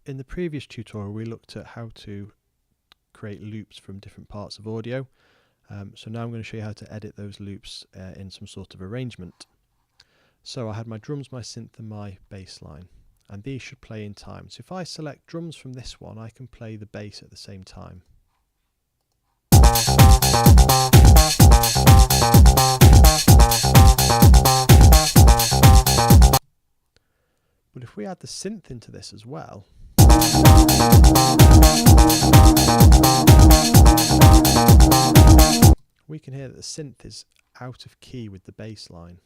in the previous tutorial we looked at how to create loops from different parts of audio. So now I'm going to show you how to edit those loops in some sort of arrangement. So I had my drums, my synth and my bass line, and these should play in time. So if I select drums from this one, I can play the bass at the same time. But if we add the synth into this as well, we can hear that the synth is out of key with the bass line.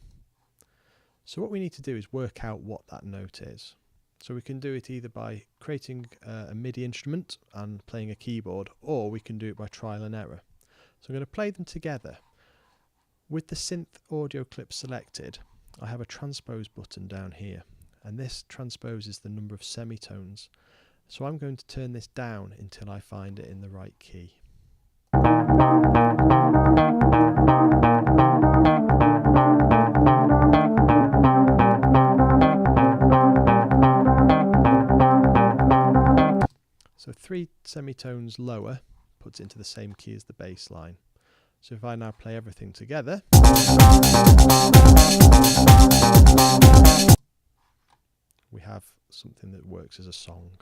So what we need to do is work out what that note is. So we can do it either by creating a MIDI instrument and playing a keyboard, or we can do it by trial and error. So I'm going to play them together. With the synth audio clip selected, I have a transpose button down here, and this transposes the number of semitones. So I'm going to turn this down until I find it in the right key. So 3 semitones lower puts it into the same key as the bass line. So if I now play everything together, we have something that works as a song.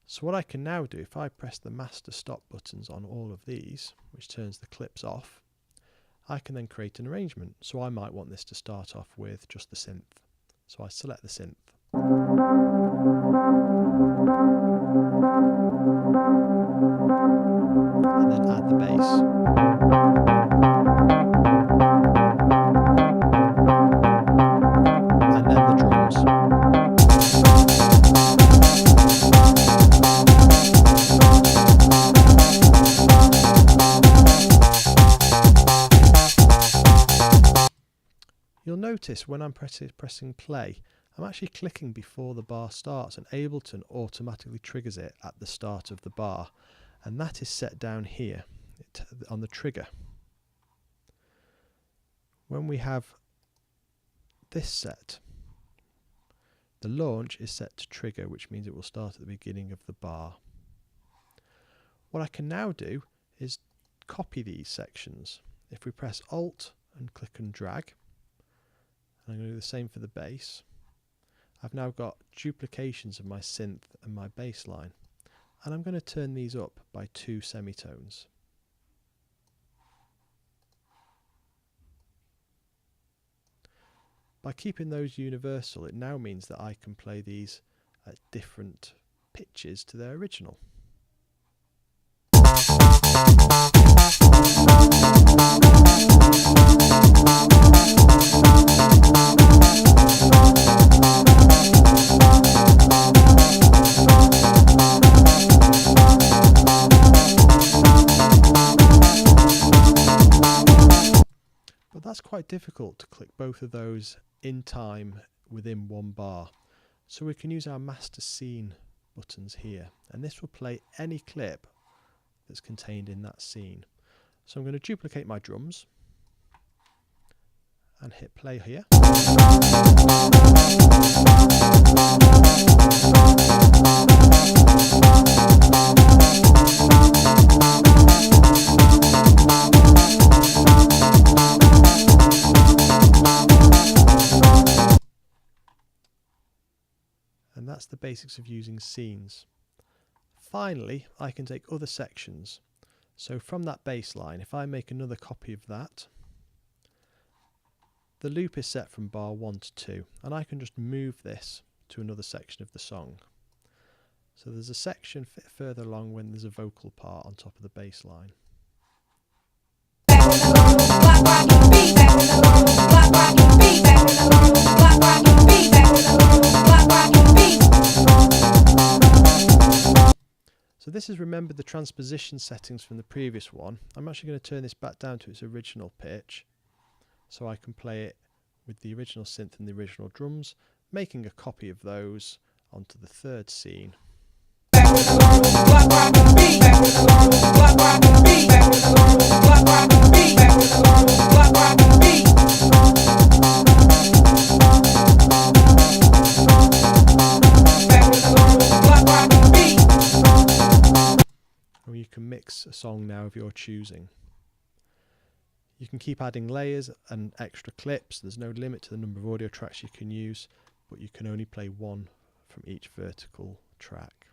So what I can now do, if I press the master stop buttons on all of these, which turns the clips off, I can then create an arrangement. So I might want this to start off with just the synth. So I select the synth. And then add the bass. And then the drums. You'll notice when I'm pressing play, I'm actually clicking before the bar starts, and Ableton automatically triggers it at the start of the bar, and that is set down here on the trigger. When we have this set, the launch is set to trigger, which means it will start at the beginning of the bar. What I can now do is copy these sections. If we press Alt and click and drag, and I'm going to do the same for the bass, I've now got duplications of my synth and my bass line, and I'm going to turn these up by 2 semitones. By keeping those universal, it now means that I can play these at different pitches to their original. But that's quite difficult to click both of those in time within one bar. So we can use our master scene buttons here, and this will play any clip that's contained in that scene. So I'm going to duplicate my drums and hit play here. And that's the basics of using scenes. Finally, I can take other sections. So from that bass line, if I make another copy of that, the loop is set from bar 1 to 2, and I can just move this to another section of the song. So there's a section further along when there's a vocal part on top of the bass line. So this has remembered the transposition settings from the previous one. I'm actually going to turn this back down to its original pitch, so I can play it with the original synth and the original drums, making a copy of those onto the third scene. mix a song now of your choosing. You can keep adding layers and extra clips. There's no limit to the number of audio tracks you can use, but you can only play one from each vertical track.